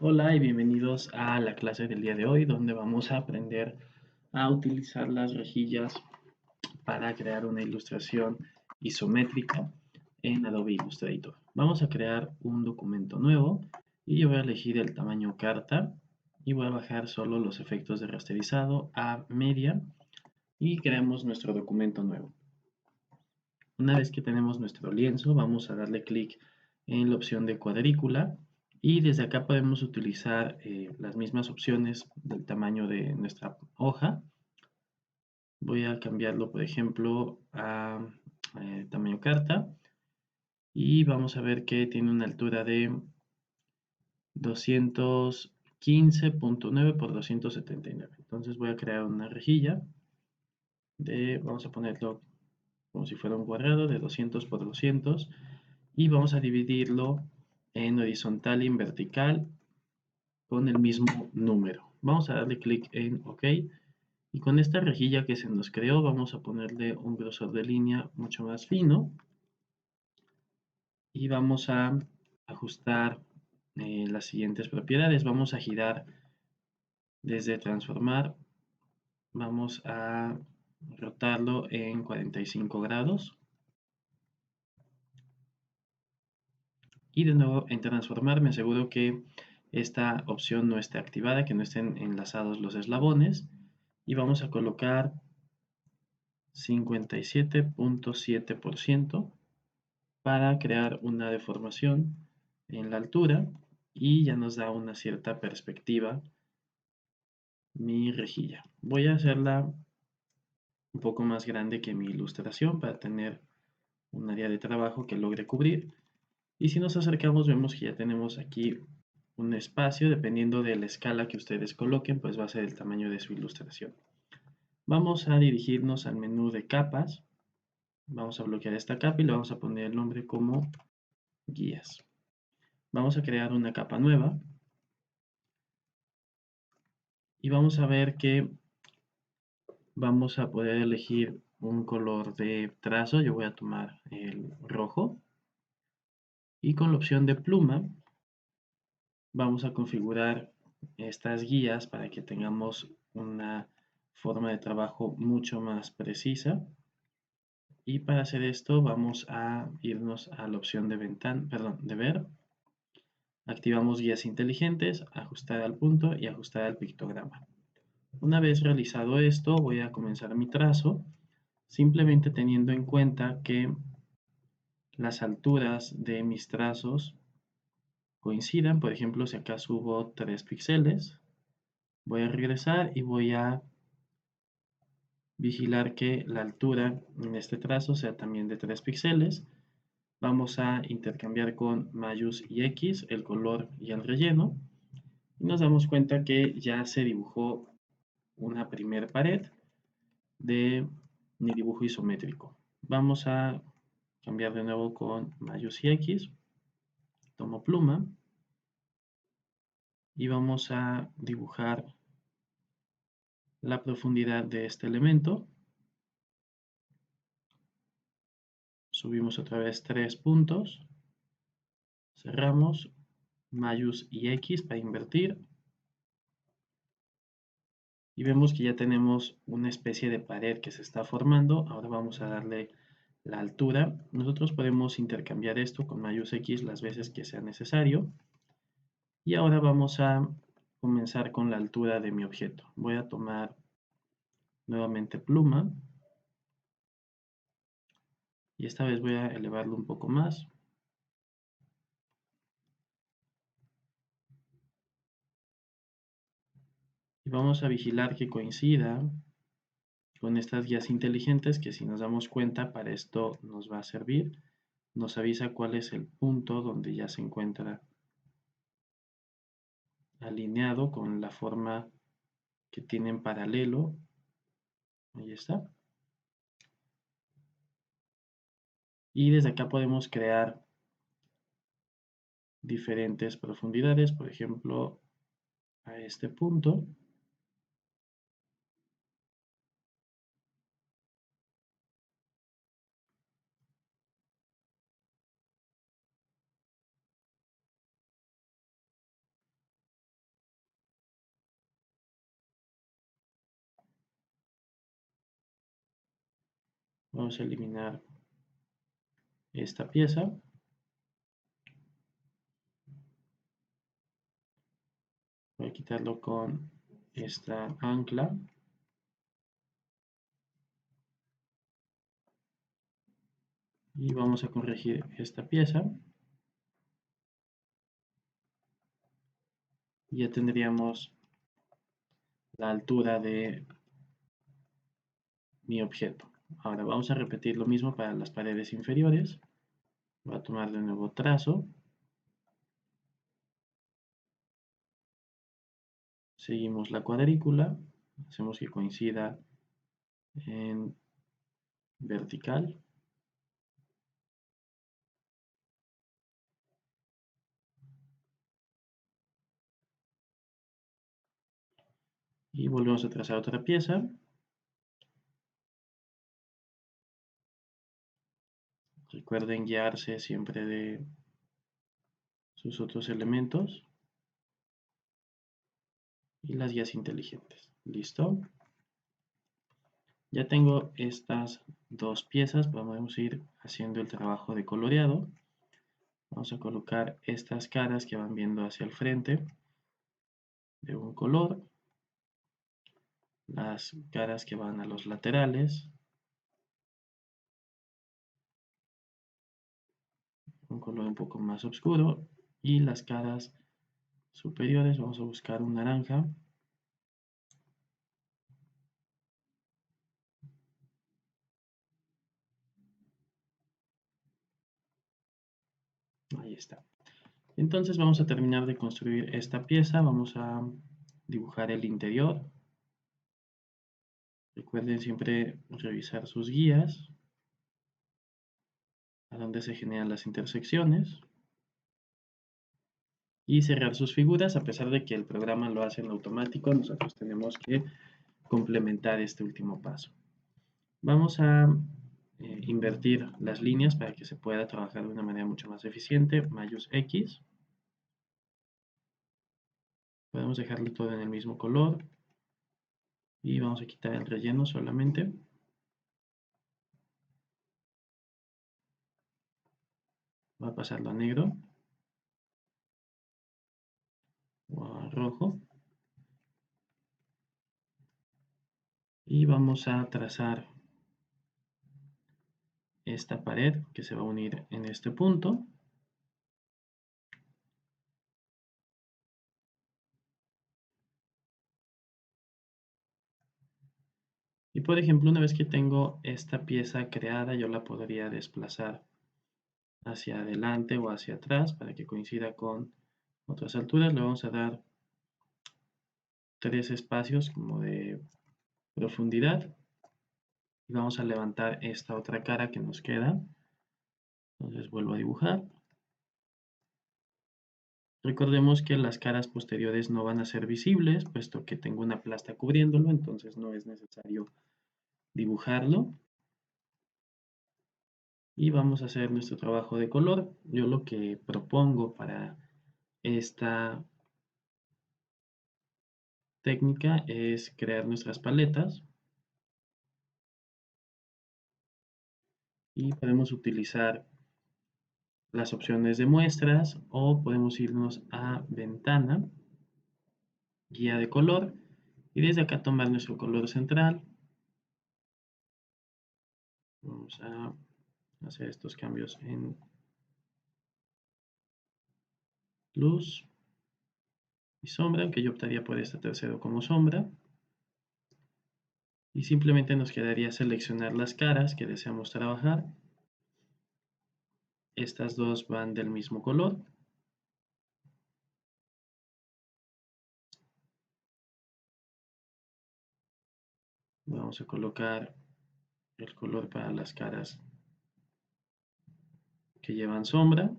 Hola y bienvenidos a la clase del día de hoy, donde vamos a aprender a utilizar las rejillas para crear una ilustración isométrica en Adobe Illustrator. Vamos a crear un documento nuevo y yo voy a elegir el tamaño carta y voy a bajar solo los efectos de rasterizado a media y creamos nuestro documento nuevo. Una vez que tenemos nuestro lienzo, vamos a darle clic en la opción de cuadrícula y desde acá podemos utilizar las mismas opciones del tamaño de nuestra hoja. Voy a cambiarlo, por ejemplo, a tamaño carta y vamos a ver que tiene una altura de 215.9 por 279. Entonces voy a crear una rejilla vamos a ponerlo como si fuera un cuadrado de 200 por 200 y vamos a dividirlo en horizontal y en vertical con el mismo número. Vamos a darle clic en OK y con esta rejilla que se nos creó vamos a ponerle un grosor de línea mucho más fino y vamos a ajustar las siguientes propiedades. Vamos a girar desde transformar, vamos a rotarlo en 45 grados y de nuevo en transformar me aseguro que esta opción no esté activada, que no estén enlazados los eslabones y vamos a colocar 57.7% para crear una deformación en la altura y ya nos da una cierta perspectiva mi rejilla. Voy a hacerla un poco más grande que mi ilustración para tener un área de trabajo que logre cubrir. Y si nos acercamos vemos que ya tenemos aquí un espacio, dependiendo de la escala que ustedes coloquen, pues va a ser el tamaño de su ilustración. Vamos a dirigirnos al menú de capas, vamos a bloquear esta capa y le vamos a poner el nombre como guías. Vamos a crear una capa nueva y vamos a ver que vamos a poder elegir un color de trazo. Yo voy a tomar el rojo y con la opción de pluma vamos a configurar estas guías para que tengamos una forma de trabajo mucho más precisa. Y para hacer esto vamos a irnos a la opción de de ver. Activamos guías inteligentes, ajustar al punto y ajustar al pictograma. Una vez realizado esto, voy a comenzar mi trazo, simplemente teniendo en cuenta que las alturas de mis trazos coincidan. Por ejemplo, si acá subo 3 píxeles, voy a regresar y voy a vigilar que la altura en este trazo sea también de 3 píxeles. Vamos a intercambiar con mayús y X el color y el relleno. Y nos damos cuenta que ya se dibujó una primer pared de mi dibujo isométrico. Vamos a cambiar de nuevo con mayús y X. Tomo pluma y vamos a dibujar la profundidad de este elemento. Subimos otra vez 3 puntos. Cerramos, mayús y X para invertir. Y vemos que ya tenemos una especie de pared que se está formando. Ahora vamos a darle la altura. Nosotros podemos intercambiar esto con mayús X las veces que sea necesario. Y ahora vamos a comenzar con la altura de mi objeto. Voy a tomar nuevamente pluma. Y esta vez voy a elevarlo un poco más. Y vamos a vigilar que coincida con estas guías inteligentes que si nos damos cuenta para esto nos va a servir. Nos avisa cuál es el punto donde ya se encuentra alineado con la forma que tiene en paralelo. Ahí está. Y desde acá podemos crear diferentes profundidades, por ejemplo, a este punto. Vamos a eliminar esta pieza. Voy a quitarlo con esta ancla. Y vamos a corregir esta pieza. Y ya tendríamos la altura de mi objeto. Ahora vamos a repetir lo mismo para las paredes inferiores. Voy a tomar de nuevo trazo. Seguimos la cuadrícula. Hacemos que coincida en vertical. Y volvemos a trazar otra pieza. Recuerden guiarse siempre de sus otros elementos y las guías inteligentes. ¿Listo? Ya tengo estas dos piezas, podemos ir haciendo el trabajo de coloreado. Vamos a colocar estas caras que van viendo hacia el frente de un color, las caras que van a los laterales, un color un poco más oscuro, y las caras superiores vamos a buscar un naranja. Ahí está. Entonces vamos a terminar de construir esta pieza, vamos a dibujar el interior. Recuerden siempre revisar sus guías, a donde se generan las intersecciones, y cerrar sus figuras. A pesar de que el programa lo hace en automático, nosotros tenemos que complementar este último paso. Vamos a invertir las líneas para que se pueda trabajar de una manera mucho más eficiente. Mayús X. Podemos dejarlo todo en el mismo color. Y vamos a quitar el relleno solamente. Voy a pasarlo a negro. O a rojo. Y vamos a trazar esta pared que se va a unir en este punto. Y por ejemplo, una vez que tengo esta pieza creada, yo la podría desplazar hacia adelante o hacia atrás para que coincida con otras alturas. Le vamos a dar 3 espacios como de profundidad. Y vamos a levantar esta otra cara que nos queda. Entonces vuelvo a dibujar. Recordemos que las caras posteriores no van a ser visibles, puesto que tengo una plasta cubriéndolo, entonces no es necesario dibujarlo. Y vamos a hacer nuestro trabajo de color. Yo lo que propongo para esta técnica es crear nuestras paletas. Y podemos utilizar las opciones de muestras o podemos irnos a ventana, guía de color, y desde acá tomar nuestro color central. Vamos a hacer estos cambios en luz y sombra, aunque yo optaría por este tercero como sombra. Y simplemente nos quedaría seleccionar las caras que deseamos trabajar. Estas dos van del mismo color. Vamos a colocar el color para las caras que llevan sombra.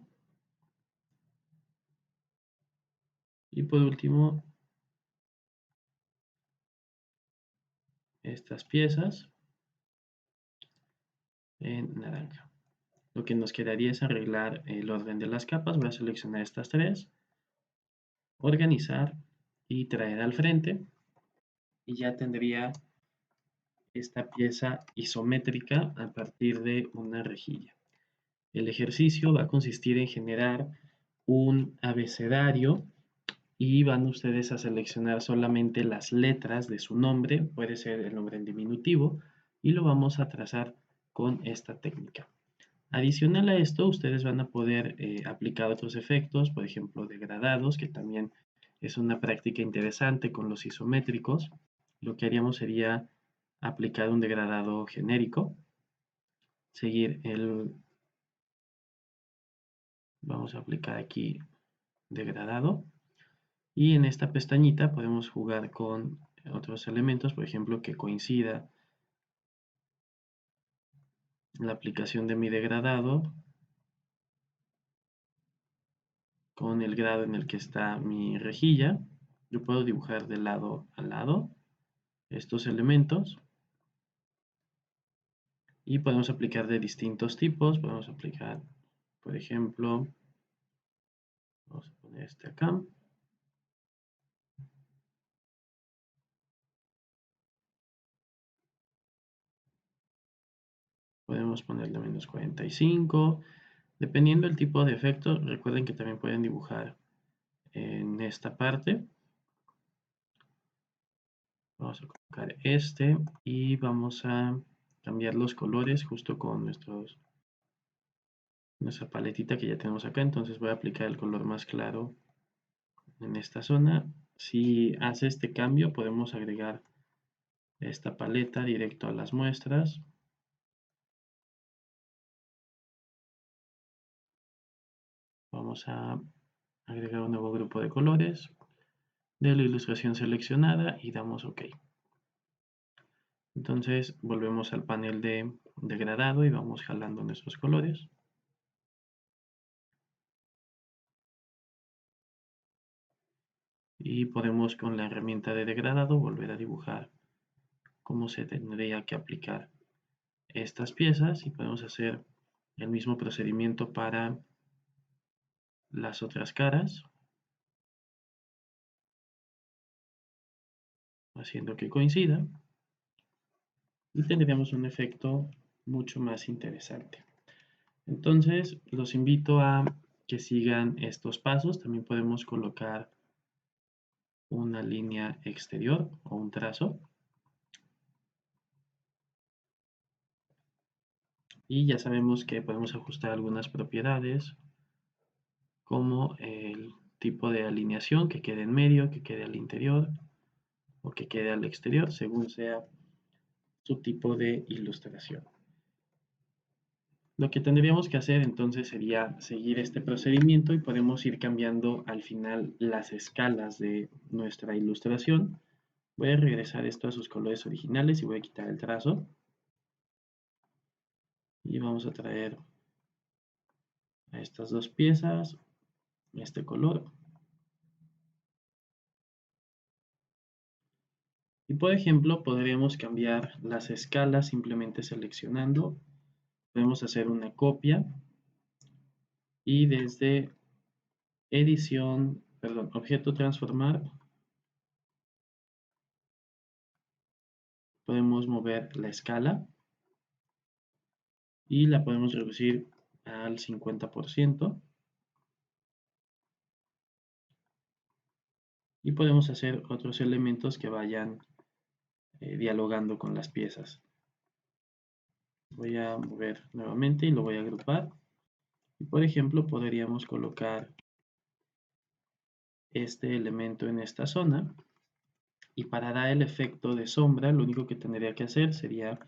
Y por último, estas piezas en naranja. Lo que nos quedaría es arreglar el orden de las capas. Voy a seleccionar estas tres, organizar y traer al frente. Y ya tendría esta pieza isométrica a partir de una rejilla. El ejercicio va a consistir en generar un abecedario y van ustedes a seleccionar solamente las letras de su nombre, puede ser el nombre en diminutivo, y lo vamos a trazar con esta técnica. Adicional a esto, ustedes van a poder aplicar otros efectos, por ejemplo, degradados, que también es una práctica interesante con los isométricos. Lo que haríamos sería aplicar un degradado genérico, seguir el, vamos a aplicar aquí degradado, y en esta pestañita podemos jugar con otros elementos, por ejemplo, que coincida la aplicación de mi degradado con el grado en el que está mi rejilla. Yo puedo dibujar de lado a lado estos elementos y podemos aplicar de distintos tipos. Podemos aplicar, por ejemplo, vamos a poner este acá. Podemos ponerle menos 45. Dependiendo del tipo de efecto, recuerden que también pueden dibujar en esta parte. Vamos a colocar este y vamos a cambiar los colores justo con nuestra paletita que ya tenemos acá. Entonces voy a aplicar el color más claro en esta zona. Si hace este cambio, podemos agregar esta paleta directo a las muestras. Vamos a agregar un nuevo grupo de colores de la ilustración seleccionada y damos OK. Entonces volvemos al panel de degradado y vamos jalando nuestros colores. Y podemos con la herramienta de degradado volver a dibujar cómo se tendría que aplicar estas piezas y podemos hacer el mismo procedimiento para las otras caras, haciendo que coincida y tendríamos un efecto mucho más interesante. Entonces los invito a que sigan estos pasos. También podemos colocar una línea exterior o un trazo y ya sabemos que podemos ajustar algunas propiedades como el tipo de alineación, que quede en medio, que quede al interior o que quede al exterior, según sea su tipo de ilustración. Lo que tendríamos que hacer entonces sería seguir este procedimiento y podemos ir cambiando al final las escalas de nuestra ilustración. Voy a regresar esto a sus colores originales y voy a quitar el trazo. Y vamos a traer a estas dos piezas este color. Y por ejemplo, podríamos cambiar las escalas simplemente seleccionando. Podemos hacer una copia y desde edición, perdón, objeto transformar, podemos mover la escala y la podemos reducir al 50% y podemos hacer otros elementos que vayan dialogando con las piezas. Voy a mover nuevamente y lo voy a agrupar. Y por ejemplo, podríamos colocar este elemento en esta zona. Y para dar el efecto de sombra, lo único que tendría que hacer sería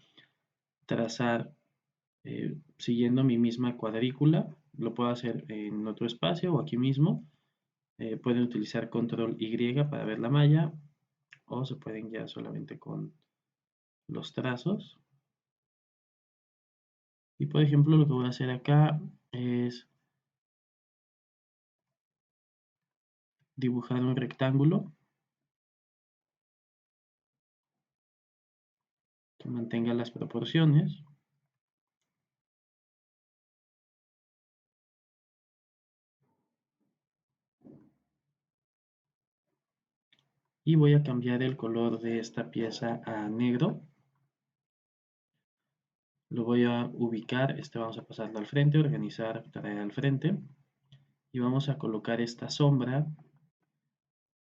trazar siguiendo mi misma cuadrícula. Lo puedo hacer en otro espacio o aquí mismo. Pueden utilizar control Y para ver la malla o se pueden guiar solamente con los trazos. Y por ejemplo, lo que voy a hacer acá es dibujar un rectángulo que mantenga las proporciones. Y voy a cambiar el color de esta pieza a negro. Lo voy a ubicar, vamos a pasarlo al frente, organizar, traer al frente. Y vamos a colocar esta sombra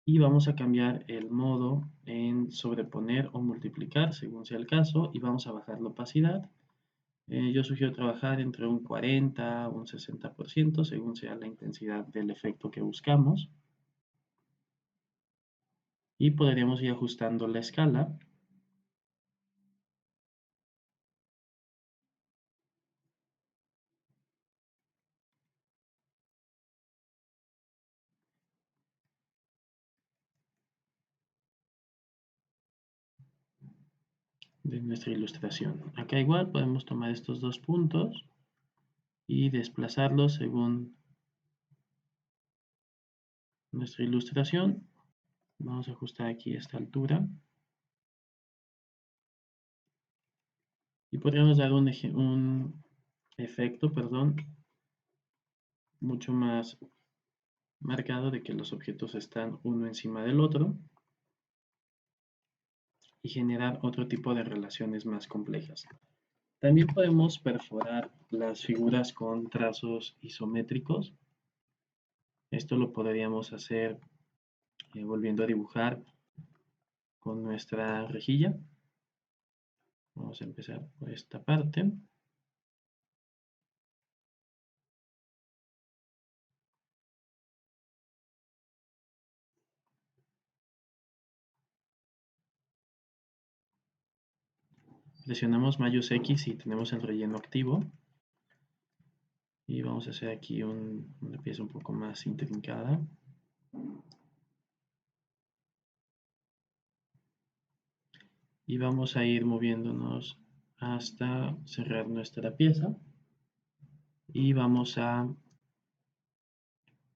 y vamos a cambiar el modo en sobreponer o multiplicar según sea el caso y vamos a bajar la opacidad. Yo sugiero trabajar entre un 40 a un 60% según sea la intensidad del efecto que buscamos y podríamos ir ajustando la escala de nuestra ilustración. Acá igual podemos tomar estos dos puntos y desplazarlos según nuestra ilustración. Vamos a ajustar aquí esta altura y podríamos dar un efecto, perdón, mucho más marcado de que los objetos están uno encima del otro y generar otro tipo de relaciones más complejas. También podemos perforar las figuras con trazos isométricos. Esto lo podríamos hacer volviendo a dibujar con nuestra rejilla. Vamos a empezar por esta parte. Presionamos Mayús X si tenemos el relleno activo. Y vamos a hacer aquí una pieza un poco más intrincada. Y vamos a ir moviéndonos hasta cerrar nuestra pieza. Y vamos a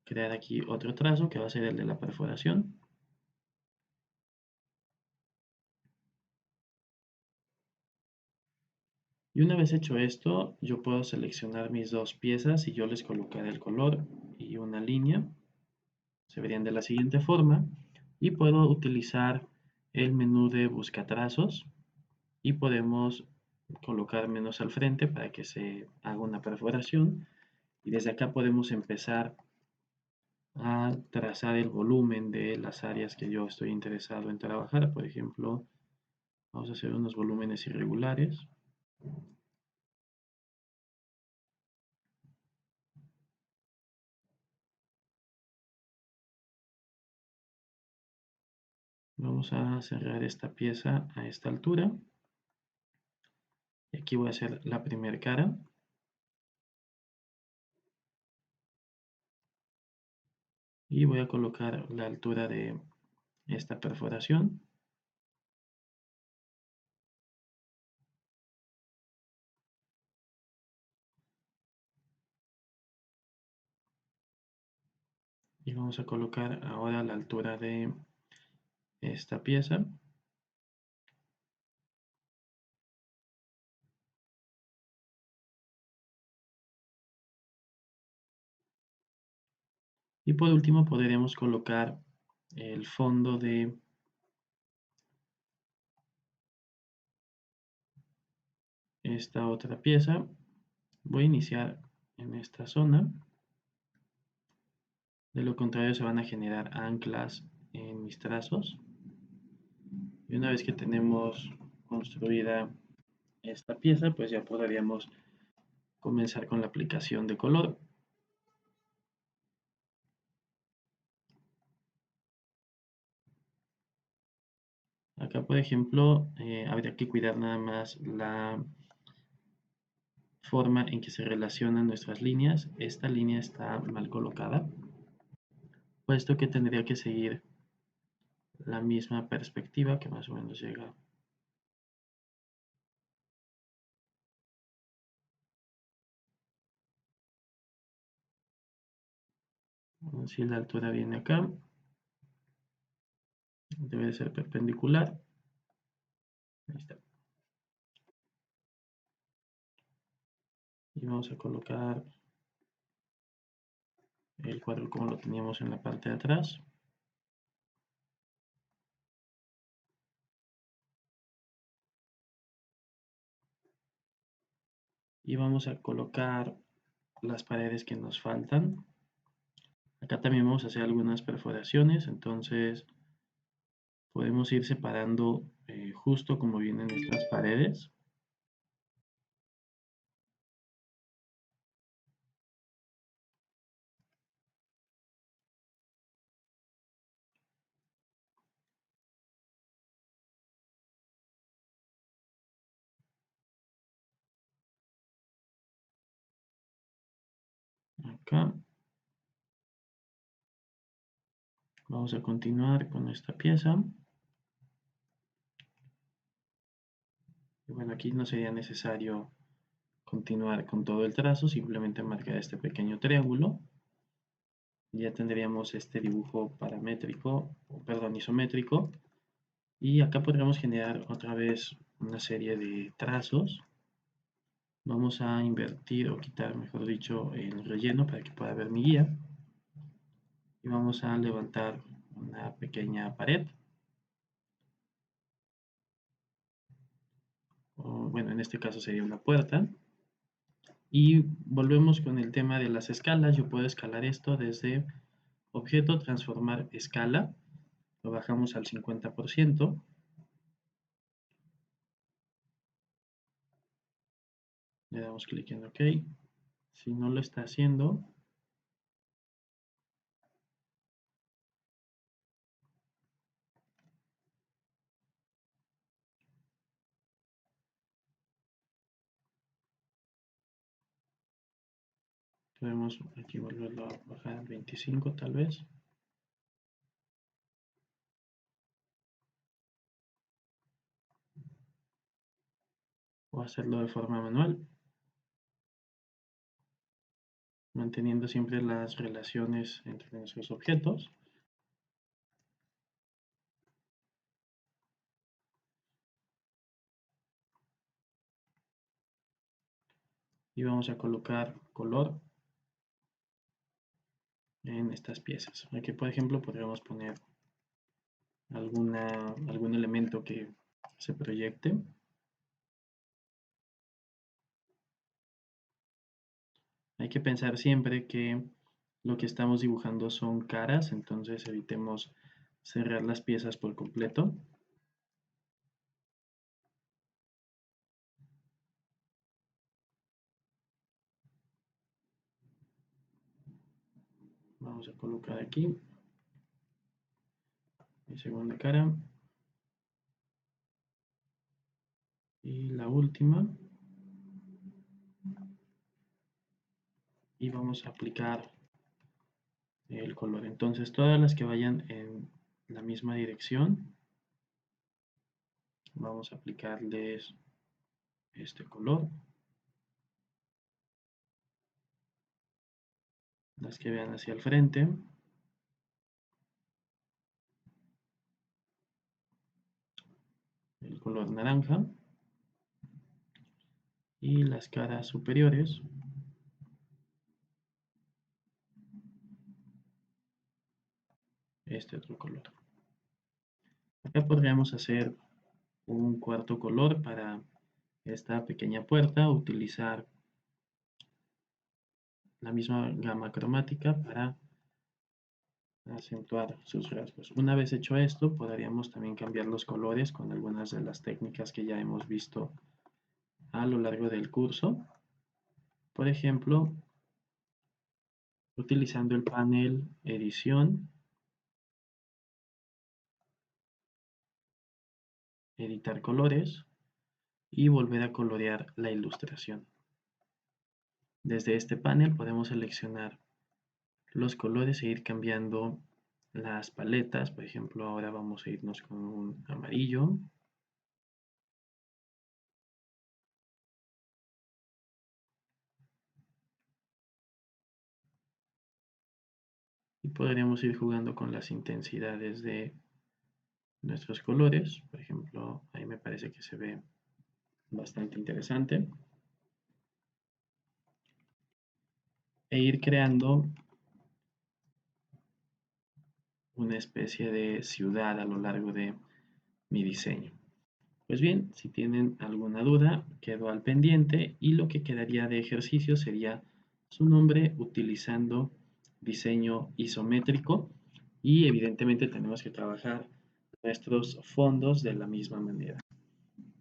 crear aquí otro trazo que va a ser el de la perforación. Y una vez hecho esto, yo puedo seleccionar mis dos piezas y yo les colocaré el color y una línea. Se verían de la siguiente forma. Y puedo utilizar el menú de buscatrazos y podemos colocar menos al frente para que se haga una perforación. Y desde acá podemos empezar a trazar el volumen de las áreas que yo estoy interesado en trabajar. Por ejemplo, vamos a hacer unos volúmenes irregulares. Vamos a cerrar esta pieza a esta altura. Y aquí voy a hacer la primera cara. Y voy a colocar la altura de esta perforación. Y vamos a colocar ahora la altura de esta pieza. Y por último podríamos colocar el fondo de esta otra pieza. Voy a iniciar en esta zona. De lo contrario se van a generar anclas en mis trazos. Y una vez que tenemos construida esta pieza, pues ya podríamos comenzar con la aplicación de color. Acá, por ejemplo, habría que cuidar nada más la forma en que se relacionan nuestras líneas. Esta línea está mal colocada, puesto que tendría que seguir la misma perspectiva que más o menos llega si la altura viene acá, debe de ser perpendicular. Ahí está. Y vamos a colocar el cuadro como lo teníamos en la parte de atrás. y vamos a colocar las paredes que nos faltan. Acá también vamos a hacer algunas perforaciones, entonces podemos ir separando justo como vienen estas paredes. Acá vamos a continuar con esta pieza. Y bueno, aquí no sería necesario continuar con todo el trazo, simplemente marcar este pequeño triángulo. Ya tendríamos este dibujo paramétrico, perdón, isométrico. Y acá podríamos generar otra vez una serie de trazos. Vamos a invertir o quitar, mejor dicho, el relleno para que pueda ver mi guía. Y vamos a levantar una pequeña pared. O, bueno, en este caso sería una puerta. Y volvemos con el tema de las escalas. Yo puedo escalar esto desde objeto, transformar escala. Lo bajamos al 50%. Le damos clic en OK. Si no lo está haciendo, podemos aquí volverlo a bajar al 25 tal vez. O hacerlo de forma manual, manteniendo siempre las relaciones entre nuestros objetos. Y vamos a colocar color en estas piezas. Aquí, por ejemplo, podríamos poner algún elemento que se proyecte. Hay que pensar siempre que lo que estamos dibujando son caras, entonces evitemos cerrar las piezas por completo. Vamos a colocar aquí mi segunda cara y la última. Y vamos a aplicar el color. Entonces todas las que vayan en la misma dirección, vamos a aplicarles este color. Las que vean hacia el frente, el color naranja. Y las caras superiores, este otro color. Acá podríamos hacer un cuarto color para esta pequeña puerta, utilizar la misma gama cromática para acentuar sus rasgos. Una vez hecho esto, podríamos también cambiar los colores con algunas de las técnicas que ya hemos visto a lo largo del curso. Por ejemplo, utilizando el panel edición, editar colores y volver a colorear la ilustración. Desde este panel podemos seleccionar los colores e ir cambiando las paletas. Por ejemplo, ahora vamos a irnos con un amarillo. Y podríamos ir jugando con las intensidades de nuestros colores. Por ejemplo, ahí me parece que se ve bastante interesante. E ir creando una especie de ciudad a lo largo de mi diseño. Pues bien, si tienen alguna duda, quedo al pendiente y lo que quedaría de ejercicio sería su nombre utilizando diseño isométrico y evidentemente tenemos que trabajar nuestros fondos de la misma manera.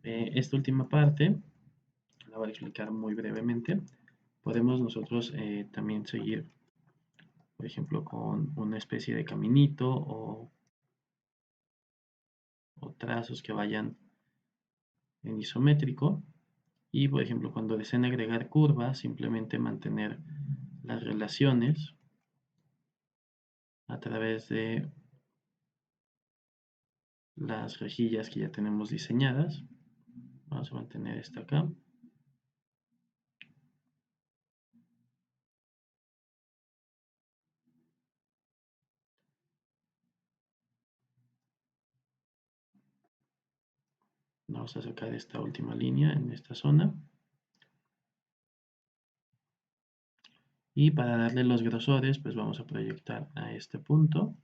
Esta última parte la voy a explicar muy brevemente. Podemos nosotros también seguir, por ejemplo, con una especie de caminito o trazos que vayan en isométrico. Y, por ejemplo, cuando deseen agregar curvas, simplemente mantener las relaciones a través de las rejillas que ya tenemos diseñadas. Vamos a mantener esta acá. Vamos a sacar esta última línea en esta zona. Y para darle los grosores, pues vamos a proyectar a este punto.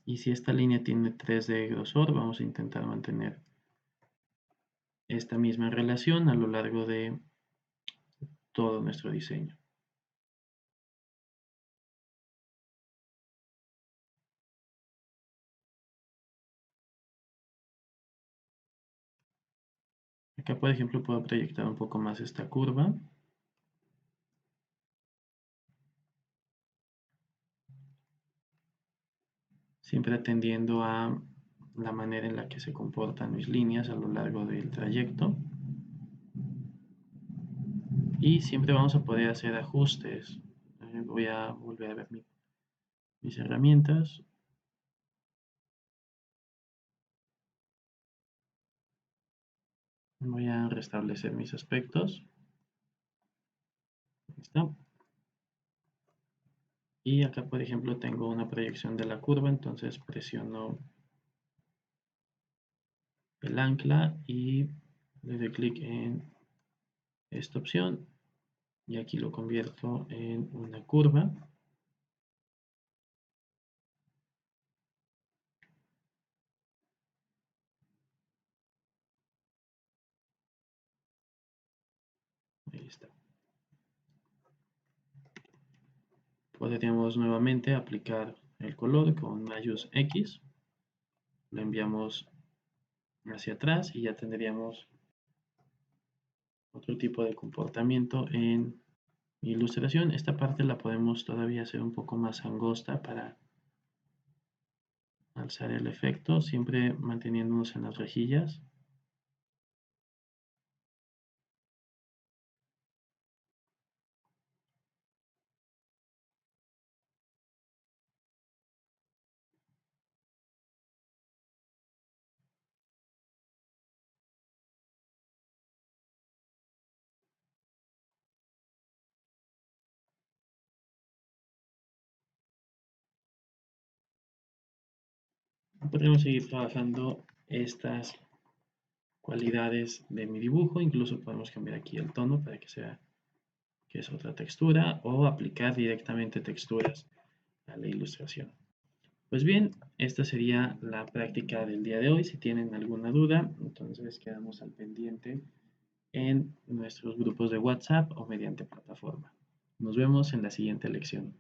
Y si esta línea tiene 3 de grosor, vamos a intentar mantener esta misma relación a lo largo de todo nuestro diseño. Acá, por ejemplo, puedo proyectar un poco más esta curva. Siempre atendiendo a la manera en la que se comportan mis líneas a lo largo del trayecto. Y siempre vamos a poder hacer ajustes. Voy a volver a ver mis herramientas. Voy a restablecer mis aspectos. Ahí está. Y acá, por ejemplo, tengo una proyección de la curva, entonces presiono el ancla y le doy clic en esta opción y aquí lo convierto en una curva. Ahí está. Podríamos nuevamente aplicar el color con Mayús X. Lo enviamos hacia atrás y ya tendríamos otro tipo de comportamiento en mi ilustración. Esta parte la podemos todavía hacer un poco más angosta para alzar el efecto, siempre manteniéndonos en las rejillas. Podemos seguir trabajando estas cualidades de mi dibujo, incluso podemos cambiar aquí el tono para que sea que es otra textura o aplicar directamente texturas a la ilustración. Pues bien, esta sería la práctica del día de hoy. Si tienen alguna duda, entonces quedamos al pendiente en nuestros grupos de WhatsApp o mediante plataforma. Nos vemos en la siguiente lección.